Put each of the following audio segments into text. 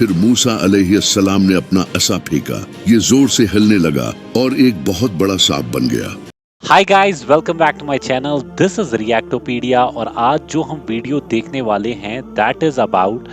फिर मूसा अलैहिस्सलाम ने अपना असा फेंका, ये जोर से हिलने लगा और एक बहुत बड़ा सांप बन गया। Hi guys, welcome back to my channel. This is Reactopedia और आज जो हम वीडियो देखने वाले हैं दैट इज अबाउट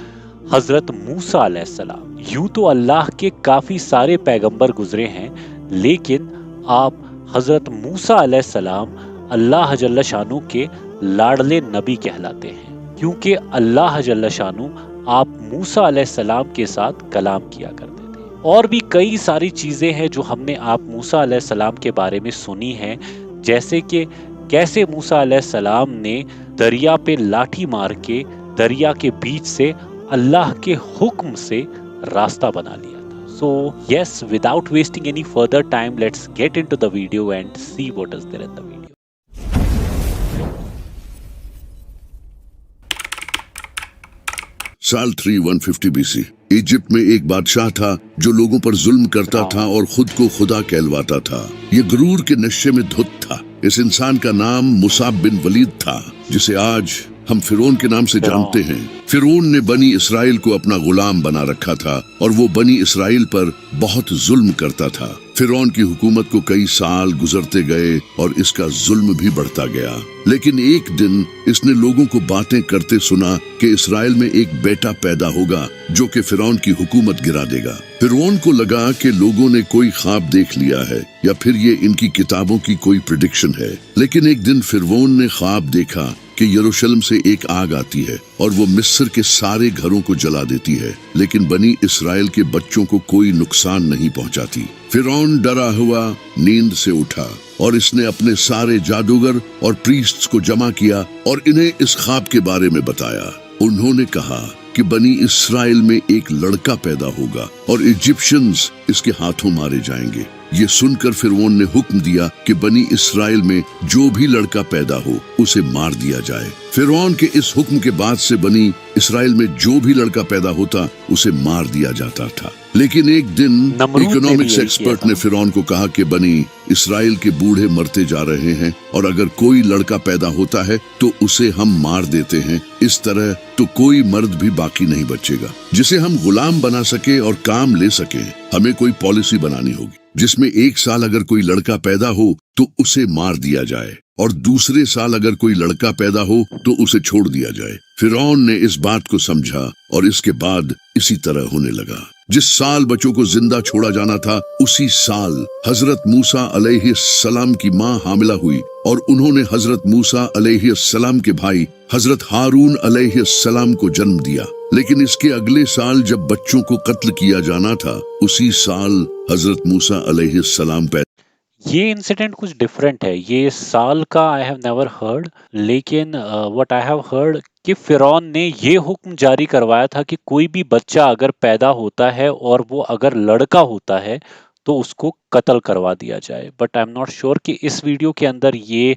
हजरत मूसा अलैहिस्सलाम। यूं तो अल्लाह के काफी सारे पैगंबर गुजरे हैं, लेकिन आप हजरत मूसा अलैहिस्सलाम अल्लाह जल्ल शानू के लाडले नबी कहलाते हैं, क्योंकि अल्लाह जल्ल शानू आप मूसा अलैहिस्सलाम के साथ कलाम किया करते थे। और भी कई सारी चीजें हैं जो हमने आप मूसा अलैहिस्सलाम के बारे में सुनी हैं, जैसे कि कैसे मूसा अलैहिस्सलाम ने दरिया पे लाठी मार के दरिया के बीच से अल्लाह के हुक्म से रास्ता बना लिया था। So yes, without wasting any further time, let's get into the video and see what is there in the video. साल 3 BC इजिप्ट में एक बादशाह था जो लोगों पर जुल्म करता था और खुद को खुदा कहलवाता था। ये गुरूर के नशे में धुत था। इस इंसान का नाम मुसाब बिन वलीद था, जिसे आज हम फिरौन के नाम से जानते हैं। फिरौन ने बनी इसराइल को अपना गुलाम बना रखा था और वो बनी इसराइल पर बहुत जुल्म करता था। फिरौन की हुकूमत को कई साल गुजरते गए और इसका जुल्म भी बढ़ता गया। लेकिन एक दिन इसने लोगों को बातें करते सुना कि इसराइल में एक बेटा पैदा होगा जो कि फिरौन की हुकूमत गिरा देगा। फिरौन को लगा कि लोगों ने कोई ख्वाब देख लिया है या फिर ये इनकी किताबों की कोई प्रेडिक्शन है। लेकिन एक दिन फिरौन ने ख्वाब देखा कि यरूशलेम से एक आग आती है और वो मिस्र के सारे घरों को जला देती है, लेकिन बनी इसराइल के बच्चों को कोई नुकसान नहीं पहुंचाती। फिरौन डरा हुआ नींद से उठा और इसने अपने सारे जादूगर और प्रीस्ट्स को जमा किया और इन्हें इस ख्वाब के बारे में बताया। उन्होंने कहा कि बनी इसराइल में एक लड़का पैदा होगा और इजिप्शियंस इसके हाथों मारे जाएंगे। ये सुनकर फिरौन ने हुक्म दिया कि बनी इसराइल में जो भी लड़का पैदा हो उसे मार दिया जाए। फिरौन के इस हुक्म के बाद से बनी इसराइल में जो भी लड़का पैदा होता उसे मार दिया जाता था। लेकिन एक दिन इकोनॉमिक्स एक्सपर्ट ने फिरौन को कहा कि बनी इसराइल के बूढ़े मरते जा रहे हैं और अगर कोई लड़का पैदा होता है तो उसे हम मार देते हैं। इस तरह तो कोई मर्द भी बाकी नहीं बचेगा जिसे हम गुलाम बना सके और काम ले सके। हमें कोई पॉलिसी बनानी होगी जिसमें एक साल अगर कोई लड़का पैदा हो तो उसे मार दिया जाए और दूसरे साल अगर कोई लड़का पैदा हो तो उसे छोड़ दिया जाए। फिरौन ने इस बात को समझा और इसके बाद इसी तरह होने लगा। जिस साल बच्चों को जिंदा छोड़ा जाना था उसी साल हजरत मूसा अलैहिस्सलाम की मां हामिला हुई और उन्होंने हजरत मूसा अलैहिस्सलाम के भाई हजरत हारून अलैहिस्सलाम को जन्म दिया। लेकिन इसके अगले साल जब बच्चों को कत्ल किया जाना था उसी साल हजरत मूसा अलैहिस्सलाम पैदा। ये इंसिडेंट कुछ डिफरेंट है। ये साल का आई हैव नेवर हर्ड, लेकिन व्हाट आई हैव हर्ड कि फिरौन ने ये हुक्म जारी करवाया था कि कोई भी बच्चा अगर पैदा होता है और वो अगर लड़का होता है तो उसको कत्ल करवा दिया जाए। But I am not sure कि इस वीडियो के अंदर ये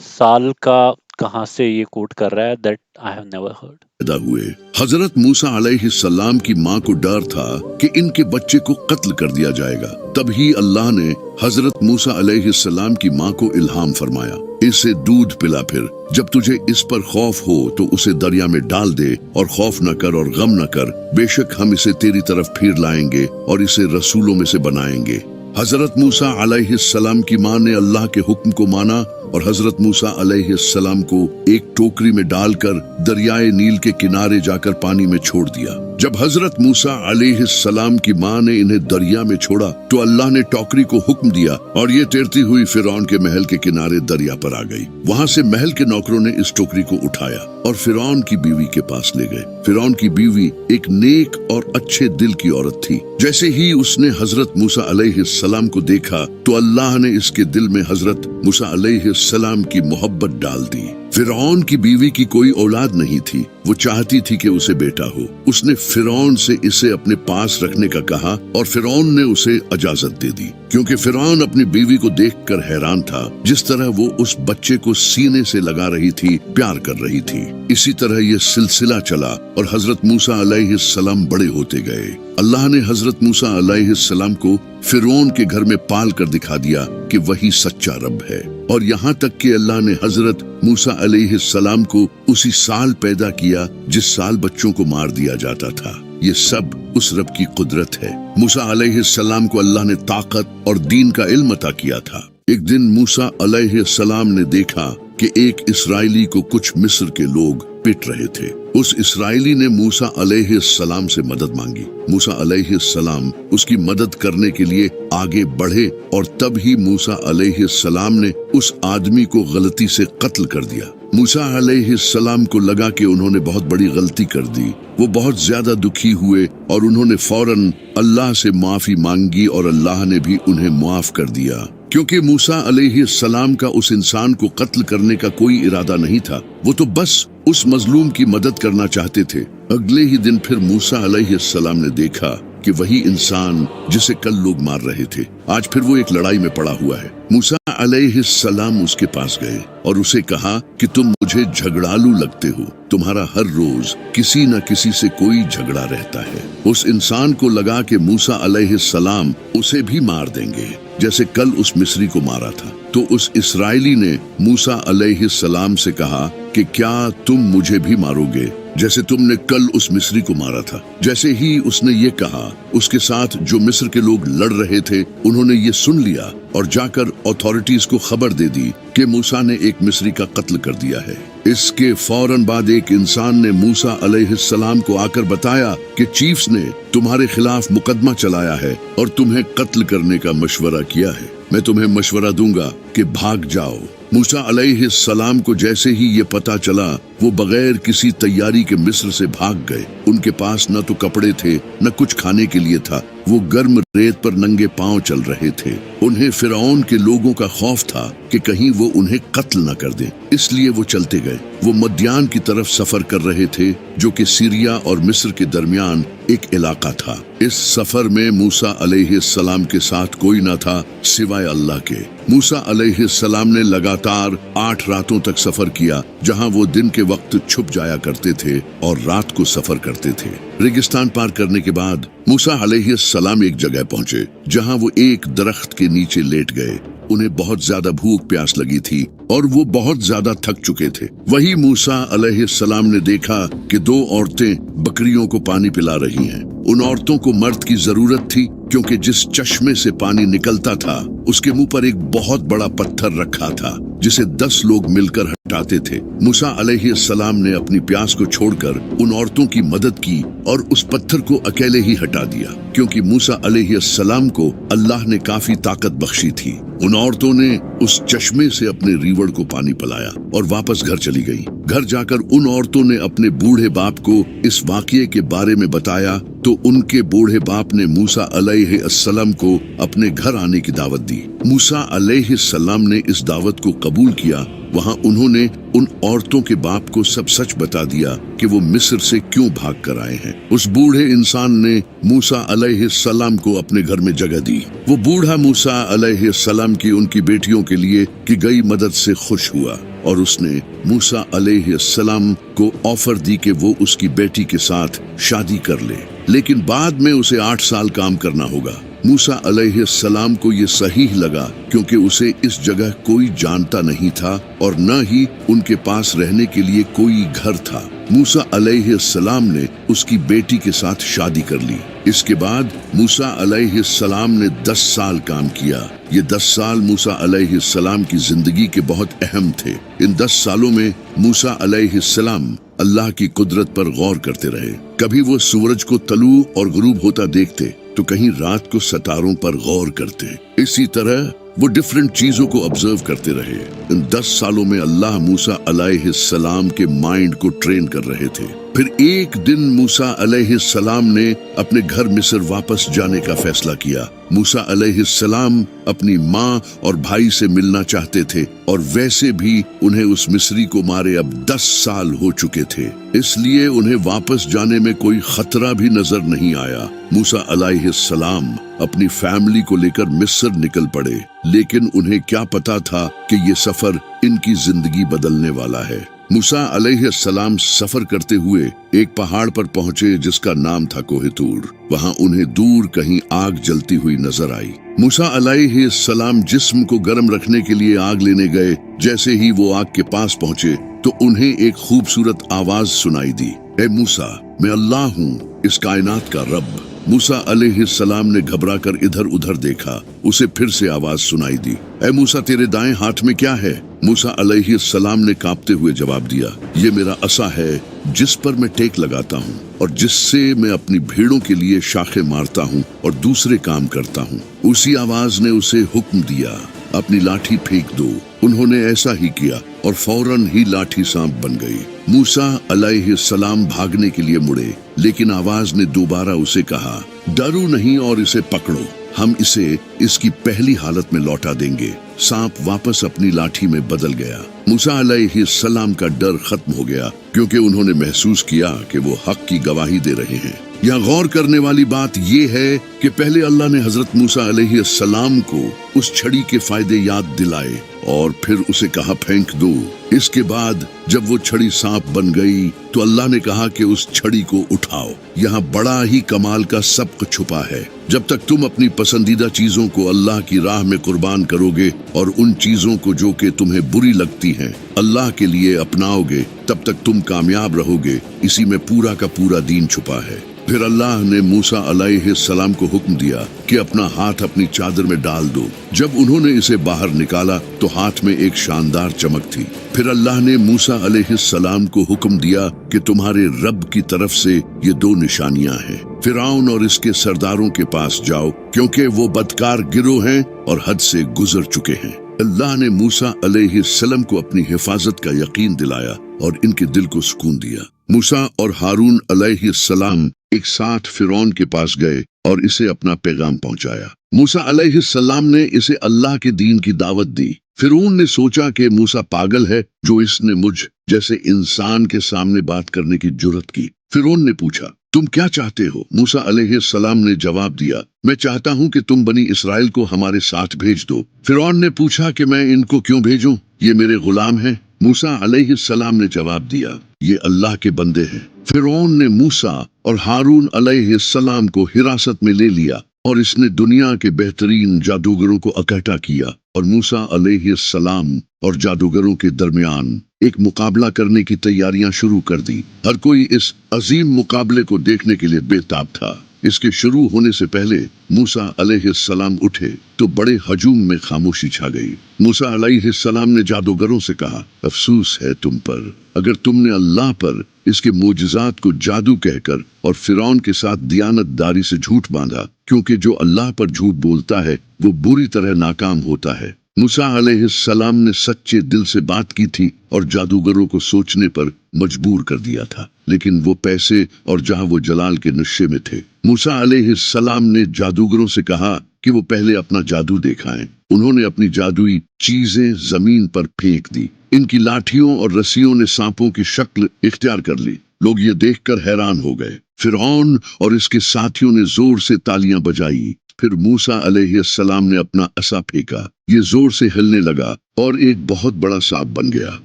साल का कहां से ये कोट कर रहा है, that I have never heard. पैदा हुए हजरत मूसा अलैहिस्सलाम की मां को डर था कि इनके बच्चे को कत्ल कर दिया जाएगा। तभी अल्लाह ने हजरत मूसा अलैहिस्सलाम की मां को इल्हाम फरमाया, इसे दूध पिला, फिर जब तुझे इस पर खौफ हो तो उसे दरिया में डाल दे और खौफ न कर और गम न कर, बेशक हम इसे तेरी तरफ फिर लाएंगे और इसे रसूलों में से बनाएंगे। हजरत मूसा अलैहिस्सलाम की मां ने अल्लाह के हुक्म को माना और हजरत मूसा अलैहिस्सलाम को एक टोकरी में डालकर दरियाए नील के किनारे जाकर पानी में छोड़ दिया। जब हजरत मूसा अलैहिस्सलाम की मां ने इन्हें दरिया में छोड़ा तो अल्लाह ने टोकरी को हुक्म दिया और ये तैरती हुई फिरौन के महल के किनारे दरिया पर आ गई। वहां से महल के नौकरों ने इस टोकरी को उठाया और फिरौन की बीवी के पास ले गए। फिरौन की बीवी एक नेक और अच्छे दिल की औरत थी। जैसे ही उसने हजरत मूसा अलैहिस्सलाम को देखा तो अल्लाह ने इसके दिल में हजरत मूसा अलैहिस्सलाम की मोहब्बत डाल दी। फिरौन की बीवी की कोई औलाद नहीं थी, वो चाहती थी कि उसे बेटा हो। उसने फिरौन से इसे अपने पास रखने का कहा और फिरौन ने उसे इजाजत दे दी, क्योंकि फिरौन अपनी बीवी को देखकर हैरान था, जिस तरह वो उस बच्चे को सीने से लगा रही थी, प्यार कर रही थी। इसी तरह ये सिलसिला चला और हजरत मूसा अलैहिस्सलाम बड़े होते गए। अल्लाह ने हजरत मूसा अलैहिस्सलाम को फिरौन के घर में पाल कर दिखा दिया कि वही सच्चा रब है, और यहाँ तक कि अल्लाह ने हजरत मूसा अलैहिस्सलाम को उसी साल पैदा किया जिस साल बच्चों को मार दिया जाता था। ये सब उस रब की कुदरत है। मूसा अलैहिस्सलाम को अल्लाह ने ताकत और दीन का इल्म अता किया था। एक दिन मूसा अलैहिस्सलाम ने देखा कि एक इस्राएली को कुछ मिस्र के लोग पिट रहे थे। उस इस्राएली ने मूसा अलैहिस्सलाम से मदद मांगी। मूसा अलैहिस्सलाम उसकी मदद करने के लिए आगे बढ़े और तब ही मूसा अलैहिस्सलाम ने उस आदमी को गलती से कत्ल कर दिया। मूसा अलैहिस्सलाम को लगा कि उन्होंने बहुत बड़ी गलती कर दी। वो बहुत ज्यादा दुखी हुए और उन्होंने फौरन अल्लाह से माफी मांगी और अल्लाह ने भी उन्हें माफ कर दिया। क्योंकि मूसा अलैहिस्सलाम का उस इंसान को कत्ल करने का कोई इरादा नहीं था, वो तो बस उस मजलूम की मदद करना चाहते थे। अगले ही दिन फिर मूसा अलैहिस्सलाम ने देखा कि वही इंसान जिसे कल लोग मार रहे थे, आज फिर वो एक लड़ाई में पड़ा हुआ है। मूसा अलैहिस्सलाम उसके पास गए और उसे कहा कि तुम मुझे झगड़ालू लगते हो, तुम्हारा हर रोज किसी न किसी से कोई झगड़ा रहता है। उस इंसान को लगा कि मूसा अलैहिस्सलाम उसे भी मार देंगे जैसे कल उस मिस्री को मारा था। तो उस इस्राएली ने मूसा अलैहिस्सलाम से कहा कि क्या तुम मुझे भी मारोगे जैसे तुमने कल उस मिस्री को मारा था। जैसे ही उसने ये कहा, उसके साथ जो मिस्र के लोग लड़ रहे थे उन्होंने ये सुन लिया और जाकर अथॉरिटीज को खबर दे दी कि मूसा ने एक मिस्री का कत्ल कर दिया है। इसके फौरन बाद एक इंसान ने मूसा अलैहिस्सलाम को आकर बताया कि चीफ्स ने तुम्हारे खिलाफ मुकदमा चलाया है और तुम्हें कत्ल करने का मशवरा किया है। मैं तुम्हें मशवरा दूंगा कि भाग जाओ। मूसा अलैहिस्सलाम को जैसे ही ये पता चला, वो बगैर किसी तैयारी के मिस्र से भाग गए। उनके पास न तो कपड़े थे न कुछ खाने के लिए था। वो गर्म रेत पर नंगे पांव चल रहे थे। उन्हें फिरौन के लोगों का खौफ था कि कहीं वो उन्हें कत्ल न कर दे, इसलिए वो चलते गए। वो मद्यान की तरफ सफर कर रहे थे जो कि सीरिया और मिस्र के दरमियान एक इलाका था। इस सफर में मूसा अलैहिस्सलाम के साथ कोई न था सिवाय अल्लाह के। मूसा अलैहिस्सलाम ने लगातार 8 रातों तक सफर किया, जहां वो दिन के वक्त छुप जाया करते थे और रात को सफर करते थे। रेगिस्तान पार करने के बाद मूसा अलैहिस्सलाम एक जगह पहुंचे जहां वो एक दरख्त के नीचे लेट गए। उन्हें बहुत ज्यादा भूख प्यास लगी थी और वो बहुत ज्यादा थक चुके थे। वही मूसा अलैहिस्सलाम ने देखा कि 2 औरतें बकरियों को पानी पिला रही हैं। उन औरतों को मर्द की जरूरत थी क्योंकि जिस चश्मे से पानी निकलता था उसके मुंह पर एक बहुत बड़ा पत्थर रखा था जिसे 10 लोग मिलकर हटाते थे। मूसा अलैहिस्सलाम ने अपनी प्यास को छोड़कर उन औरतों की मदद की और उस पत्थर को अकेले ही हटा दिया, क्योंकि मूसा अलैहिस्सलाम को अल्लाह ने काफी ताकत बख्शी थी। उन औरतों ने उस चश्मे से अपने रीवड़ को पानी पिलाया और वापस घर चली गई। घर जाकर उन औरतों ने अपने बूढ़े बाप को इस वाकये के बारे में बताया तो उनके बूढ़े बाप ने मूसा अलैहिस्सलाम को अपने घर आने की दावत दी। मूसा अलैहिस्सलाम ने इस दावत को कबूल किया। वहां उन्होंने उन औरतों के बाप को सब सच बता दिया कि वो मिस्र से क्यों भाग कर आए हैं। उस बूढ़े इंसान ने मूसा अलैहिस्सलाम को अपने घर में जगह दी। वो बूढ़ा मूसा अलैहिस्सलाम की उनकी बेटियों के लिए की गई मदद से खुश हुआ और उसने मूसा अलैहिस्सलाम को ऑफर दी कि वो उसकी बेटी के साथ शादी कर ले, लेकिन बाद में उसे 8 साल काम करना होगा। मूसा अलैहिस्सलाम को ये सही लगा क्योंकि उसे इस जगह कोई जानता नहीं था और न ही उनके पास रहने के लिए कोई घर था। मूसा अलैहिस्सलाम ने उसकी बेटी के साथ शादी कर ली। इसके बाद मूसा अलैहिस्सलाम ने 10 साल काम किया। ये 10 साल मूसा अलैहिस्सलाम की जिंदगी के बहुत अहम थे। इन 10 सालों में मूसा अलैहिस्सलाम अल्लाह की कुदरत पर गौर करते रहे। कभी वो सूरज को तलू और गुरूब होता देखते तो कहीं रात को सितारों पर गौर करते। इसी तरह वो डिफरेंट चीजों को ऑब्जर्व करते रहे। इन 10 सालों में अल्लाह मूसा अलैहिस्सलाम के माइंड को ट्रेन कर रहे थे। फिर एक दिन मूसा अलैहिस्सलाम ने अपने घर मिस्र वापस जाने का फैसला किया। मूसा अलैहिस्सलाम अपनी माँ और भाई से मिलना चाहते थे और वैसे भी उन्हें उस मिस्री को मारे अब 10 साल हो चुके थे, इसलिए उन्हें वापस जाने में कोई खतरा भी नजर नहीं आया। मूसा अलैहिस्सलाम अपनी फैमिली को लेकर मिस्र निकल पड़े, लेकिन उन्हें क्या पता था कि ये सफर इनकी जिंदगी बदलने वाला है। मूसा अलैहिस्सलाम सफर करते हुए एक पहाड़ पर पहुंचे जिसका नाम था कोहितूर। वहां उन्हें दूर कहीं आग जलती हुई नजर आई। मूसा अलैहिस्सलाम जिस्म को गर्म रखने के लिए आग लेने गए। जैसे ही वो आग के पास पहुंचे तो उन्हें एक खूबसूरत आवाज सुनाई दी, ए मूसा, मैं अल्लाह हूँ, इस कायनात का रब। मूसा अलैहिस्सलाम ने घबरा कर इधर उधर देखा। उसे फिर से आवाज सुनाई दी, ऐ मूसा तेरे दाएं हाथ में क्या है? मूसा अलैहिस्सलाम ने कांपते हुए जवाब दिया, ये मेरा असा है जिस पर मैं टेक लगाता हूँ और जिससे मैं अपनी भेड़ों के लिए शाखें मारता हूँ और दूसरे काम करता हूँ। उसी आवाज ने उसे हुक्म दिया, अपनी लाठी फेंक दो। उन्होंने ऐसा ही किया और फौरन ही लाठी सांप बन गई। मूसा अलैहिस्सलाम भागने के लिए मुड़े, लेकिन आवाज ने दोबारा उसे कहा, डरो नहीं और इसे पकड़ो, हम इसे इसकी पहली हालत में लौटा देंगे। सांप वापस अपनी लाठी में बदल गया। मूसा अलैहिस्सलाम का डर खत्म हो गया, क्योंकि उन्होंने महसूस किया कि वो हक की गवाही दे रहे हैं। यहाँ गौर करने वाली बात ये है कि पहले अल्लाह ने हजरत मूसा अलैहिस्सलाम को उस छड़ी के फायदे याद दिलाए और फिर उसे कहा फेंक दो। इसके बाद जब वो छड़ी सांप बन गई तो अल्लाह ने कहा कि उस छड़ी को उठाओ। यहाँ बड़ा ही कमाल का सबक छुपा है। जब तक तुम अपनी पसंदीदा चीजों को अल्लाह की राह में कुर्बान करोगे और उन चीजों को जो कि तुम्हें बुरी लगती हैं अल्लाह के लिए अपनाओगे, तब तक तुम कामयाब रहोगे। इसी में पूरा का पूरा दीन छुपा है। फिर अल्लाह ने मूसा अलैहिस्सलाम को हुक्म दिया कि अपना हाथ अपनी चादर में डाल दो। जब उन्होंने इसे बाहर निकाला तो हाथ में एक शानदार चमक थी। फिर अल्लाह ने मूसा अलैहिस्सलाम को हुक्म दिया कि तुम्हारे रब की तरफ से ये दो निशानियां हैं। फिरौन और इसके सरदारों के पास जाओ, क्योंकि वो बदकार गिरोह हैं और हद से गुजर चुके हैं। अल्लाह ने मूसा अलैहिस्सलाम को अपनी हिफाजत का यकीन दिलाया और इनके दिल को सुकून दिया। मूसा और हारून अलैहिस्सलाम एक साथ फिरौन के पास गए और इसे अपना पैगाम पहुंचाया। मूसा अलैहिस्सलाम ने इसे अल्लाह के दीन की दावत दी। फिरौन ने सोचा कि मूसा पागल है जो इसने मुझ जैसे इंसान के सामने बात करने की जुर्रत की। फिरौन ने पूछा, तुम क्या चाहते हो? मूसा अलैहिस्सलाम ने जवाब दिया, मैं चाहता हूँ कि तुम बनी इसराइल को हमारे साथ भेज दो। फिरौन ने पूछा कि मैं इनको क्यों भेजूं? ये मेरे गुलाम हैं। मूसा अलैहिस्सलाम ने जवाब दिया, ये अल्लाह के बंदे हैं। फिरौन ने मूसा और हारून अलैहिस्सलाम को हिरासत में ले लिया और इसने दुनिया के बेहतरीन जादूगरों को इकट्ठा किया और मूसा अलैहिस्सलाम और जादूगरों के दरमियान एक मुकाबला करने की तैयारियां शुरू कर दी। हर कोई इस अजीम मुकाबले को देखने के लिए बेताब था। इसके शुरू होने से पहले मूसा अलैहिस्सलाम उठे तो बड़े हजूम में खामोशी छा गई। मूसा अलैहिस्सलाम ने जादूगरों से कहा, अफसोस है तुम पर, अगर तुमने अल्लाह पर इसके मोजज़ात को जादू कहकर और फिरौन के साथ दियानतदारी से झूठ बांधा, क्योंकि जो अल्लाह पर झूठ बोलता है वो बुरी तरह नाकाम होता है। मूसा अलैहिस्सलाम ने सच्चे दिल से बात की थी और जादूगरों को सोचने पर मजबूर कर दिया था, लेकिन वो पैसे और जहां वो जलाल के नशे में थे। मूसा अलैहिस्सलाम ने जादूगरों से कहा कि वो पहले अपना जादू दिखाएं। उन्होंने अपनी जादुई चीजें जमीन पर फेंक दी। इनकी लाठियों और रस्सियों ने सांपों की शक्ल इख्तियार कर ली। लोग ये देखकर हैरान हो गए। फिरौन और इसके साथियों ने जोर से तालियां बजाई। फिर मूसा अलैहिस्सलाम ने अपना असा फेंका। ये जोर से हिलने लगा और एक बहुत बड़ा सांप बन गया।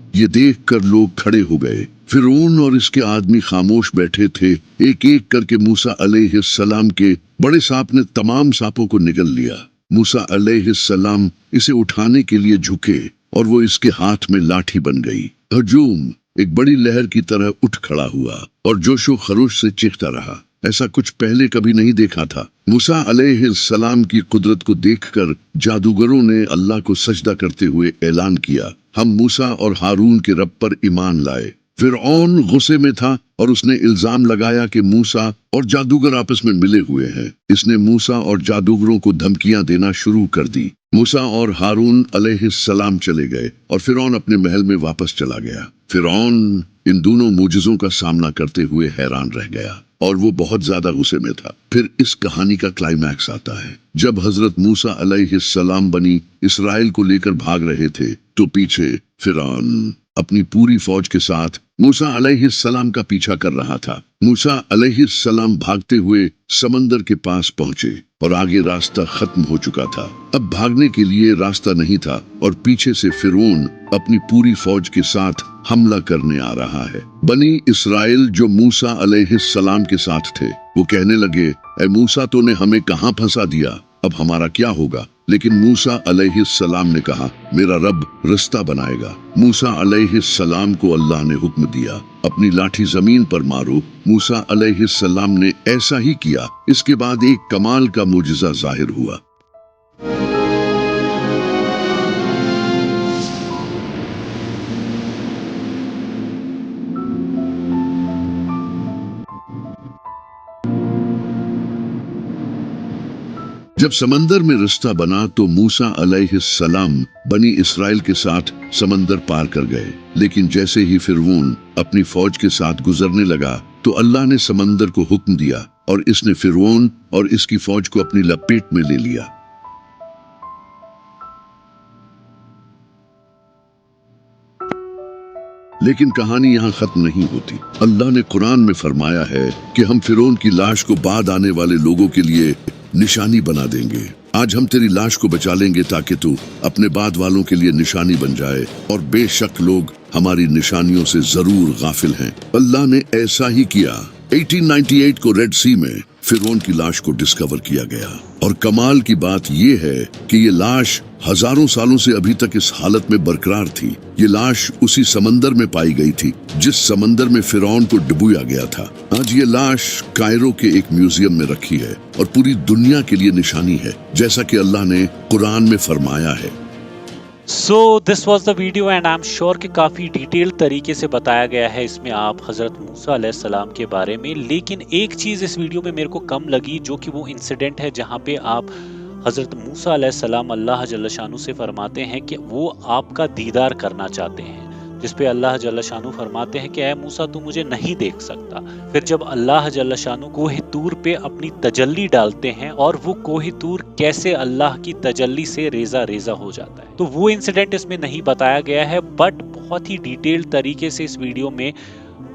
ये देखकर लोग खड़े हो गए। फिरौन और इसके आदमी खामोश बैठे थे। एक एक करके मूसा अलैहिस्सलाम के बड़े सांप ने तमाम सांपों को निगल लिया। मूसा अलैहिस्सलाम इसे उठाने के लिए झुके और वो इसके हाथ में लाठी बन गई। हजूम एक बड़ी लहर की तरह उठ खड़ा हुआ और जोशो खरोश से चीखता रहा। ऐसा कुछ पहले कभी नहीं देखा था। मूसा अलैहिस्सलाम की कुदरत को देखकर जादूगरों ने अल्लाह को सजदा करते हुए ऐलान किया, हम मूसा और हारून के रब पर ईमान लाए। फिरऔन गुस्से में था और उसने इल्जाम लगाया कि मूसा और जादूगर आपस में मिले हुए हैं। इसने मूसा और जादूगरों को धमकियां देना शुरू कर दी। मूसा और हारून अलैहिस्सलाम चले गए और फिरौन अपने महल में वापस चला गया। फिरौन इन दोनों मूजिज़ों का सामना करते हुए हैरान रह गया और वो बहुत ज्यादा गुस्से में था। फिर इस कहानी का क्लाइमैक्स आता है। जब हजरत मूसा अलैहिस्सलाम बनी इसराइल को लेकर भाग रहे थे तो पीछे फिरौन अपनी पूरी फौज के साथ मूसा अलैहिस्सलाम का पीछा कर रहा था। मूसा अलैहिस्सलाम भागते हुए समंदर के पास पहुंचे और आगे रास्ता खत्म हो चुका था। अब भागने के लिए रास्ता नहीं था और पीछे से फिरौन अपनी पूरी फौज के साथ हमला करने आ रहा है। बनी इसराइल जो मूसा अलैहिस्सलाम के साथ थे वो कहने लगे, ऐ मूसा तूने हमें कहाँ फंसा दिया, अब हमारा क्या होगा? लेकिन मूसा अलैहिस्सलाम ने कहा, मेरा रब रास्ता बनाएगा। मूसा अलैहिस्सलाम को अल्लाह ने हुक्म दिया, अपनी लाठी जमीन पर मारो। मूसा अलैहिस्सलाम ने ऐसा ही किया। इसके बाद एक कमाल का मुजिजा जाहिर हुआ। जब समंदर में रास्ता बना तो मूसा अलैहिस्सलाम बनी इसराइल के साथ समंदर पार कर गए। लेकिन जैसे ही फिरौन अपनी फौज के साथ गुजरने लगा तो अल्लाह ने समंदर को हुक्म दिया और इसने फिरौन और इसकी फौज को अपनी लपेट में ले लिया। लेकिन कहानी यहाँ खत्म नहीं होती। अल्लाह ने कुरान में फरमाया है कि हम फिरौन की लाश को बाद आने वाले लोगों के लिए निशानी बना देंगे। आज हम तेरी लाश को बचा लेंगे ताकि तू अपने बाद वालों के लिए निशानी बन जाए, और बेशक लोग हमारी निशानियों से जरूर गाफिल हैं। अल्लाह ने ऐसा ही किया। 1898 को रेड सी में फिरौन की लाश को डिस्कवर किया गया, और कमाल की बात यह है कि ये लाश हजारों सालों से अभी तक इस हालत में बरकरार थी। ये लाश उसी समंदर में पाई गई थी जिस समंदर में फिरौन को डुबोया गया था। आज ये लाश कायरो के एक म्यूजियम में रखी है और पूरी दुनिया के लिए निशानी है, जैसा कि अल्लाह ने कुरान में फरमाया है। So this was the video and I am sure कि काफ़ी डिटेल तरीके से बताया गया है इसमें आप हज़रत मूसा अलैहिस्सलाम के बारे में। लेकिन एक चीज़ इस वीडियो में मेरे को कम लगी, जो कि वो इंसिडेंट है जहाँ पे आप हज़रत मूसा अलैहिस्सलाम अल्लाह जल्ल शानू से फरमाते हैं कि वो आपका दीदार करना चाहते हैं, जिस पे अल्लाह जल्ल शानू फरमाते हैं कि ऐ मूसा तू मुझे नहीं देख सकता। फिर जब अल्लाह जल्ल शानू कोह तूर पे अपनी तजल्ली डालते हैं और वो कोह तूर कैसे अल्लाह की तजल्ली से रेजा रेजा हो जाता है, तो वो इंसिडेंट इसमें नहीं बताया गया है, बट बहुत ही डिटेल तरीके से इस वीडियो में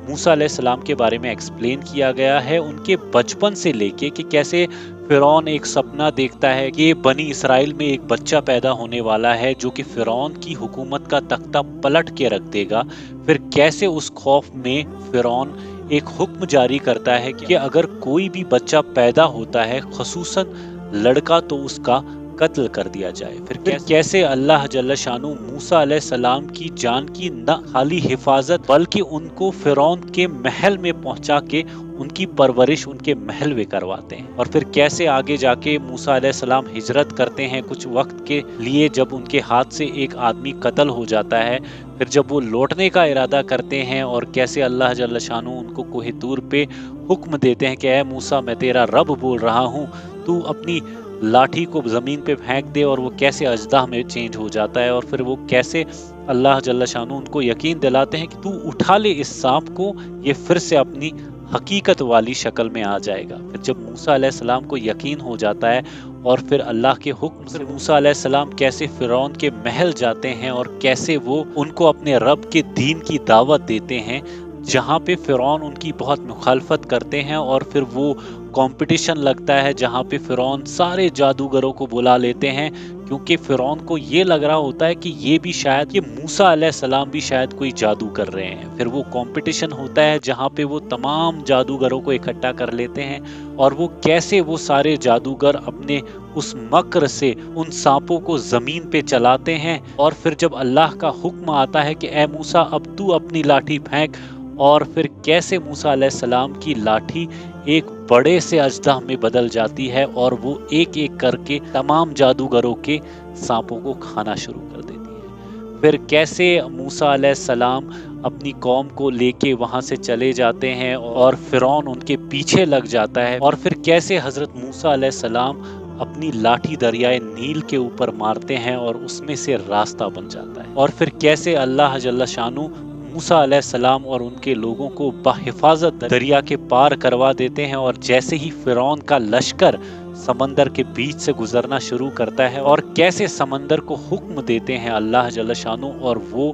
मूसा अलैहिस्सलाम के बारे में एक्सप्लेन किया गया है, उनके बचपन से लेके कि कैसे फिरौन एक सपना देखता है कि बनी इसराइल में एक बच्चा पैदा होने वाला है जो कि फिरौन की हुकूमत का तख्ता पलट के रख देगा। फिर कैसे उस खौफ में फिरौन एक हुक्म जारी करता है कि अगर कोई भी बच्चा पैदा होता है, खसूसन लड़का, तो उसका कत्ल कर दिया जाए। फिर कैसे अल्लाह जल्ल शानू मूसा अलैहिस्सलाम की जान की न खाली हिफाजत बल्कि उनको फिरौन के महल में पहुंचा के उनकी परवरिश उनके महल में करवाते हैं। और फिर कैसे आगे जाके मूसा अलैहिस्सलाम हिजरत करते हैं कुछ वक्त के लिए, जब उनके हाथ से एक आदमी कत्ल हो जाता है। फिर जब वो लौटने का इरादा करते हैं और कैसे अल्लाह जल्ल शानू उनको कोह तूर पे हुक्म देते हैं कि ऐ मूसा मैं तेरा रब बोल रहा हूँ, तू अपनी लाठी को जमीन पे फेंक दे, और वो कैसे अजदा में चेंज हो जाता है। और फिर वो कैसे अल्लाह जल्ल शानू उनको यकीन दिलाते हैं कि तू उठा ले इस सांप को, ये फिर से अपनी हकीकत वाली शक्ल में आ जाएगा। फिर जब मूसा अलैहिस्सलाम को यकीन हो जाता है और फिर अल्लाह के हुक्म से मूसा अलैहिस्सलाम कैसे फिरौन के महल जाते हैं और कैसे वो उनको अपने रब के दीन की दावत देते हैं, जहाँ पे फिरौन उनकी बहुत मुखालफत करते हैं। और फिर वो कंपटीशन लगता है जहाँ पे फिरौन सारे जादूगरों को बुला लेते हैं, क्योंकि फिरौन को ये लग रहा होता है कि ये भी शायद ये मूसा अलैहिस्सलाम भी शायद कोई जादू कर रहे हैं। फिर वो कंपटीशन होता है जहाँ पे वो तमाम जादूगरों को इकट्ठा कर लेते हैं, और वो कैसे वो सारे जादूगर अपने उस मकर से उन सांपों को जमीन पे चलाते हैं। और फिर जब अल्लाह का हुक्म आता है कि ए मूसा अब तू अपनी लाठी फेंक, और फिर कैसे मूसा अलैहिस्सलाम की लाठी एक बड़े से अजदा में बदल जाती है और वो एक एक करके तमाम जादूगरों के सांपों को खाना शुरू कर देती है। फिर कैसे मूसा अलैहिस्सलाम अपनी कौम को लेके वहां से चले जाते हैं और फिरौन उनके पीछे लग जाता है। और फिर कैसे हजरत मूसा अलैहिस्सलाम अपनी लाठी दरियाए नील के ऊपर मारते हैं और उसमें से रास्ता बन जाता है। और फिर कैसे अल्लाह जल्ल शानू मूसा अलैहिस्सलाम और उनके लोगों को बाहिफाजत दरिया के पार करवा देते हैं। और जैसे ही फिरौन का लश्कर समंदर के बीच से गुजरना शुरू करता है और कैसे समंदर को हुक्म देते हैं अल्लाह जल्ल शानू, और वो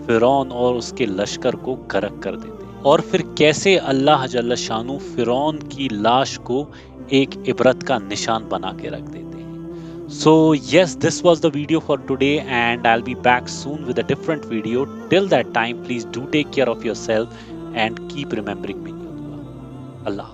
फिरौन और उसके लश्कर को गर्क कर देते हैं। और फिर कैसे अल्लाह जल्ल शानू फिरौन की लाश को एक इबरत का निशान बना के रख देते हैं। So yes, this was the video for today, and I'll be back soon with a different video. Till that time, please do take care of yourself and keep remembering me. Allah.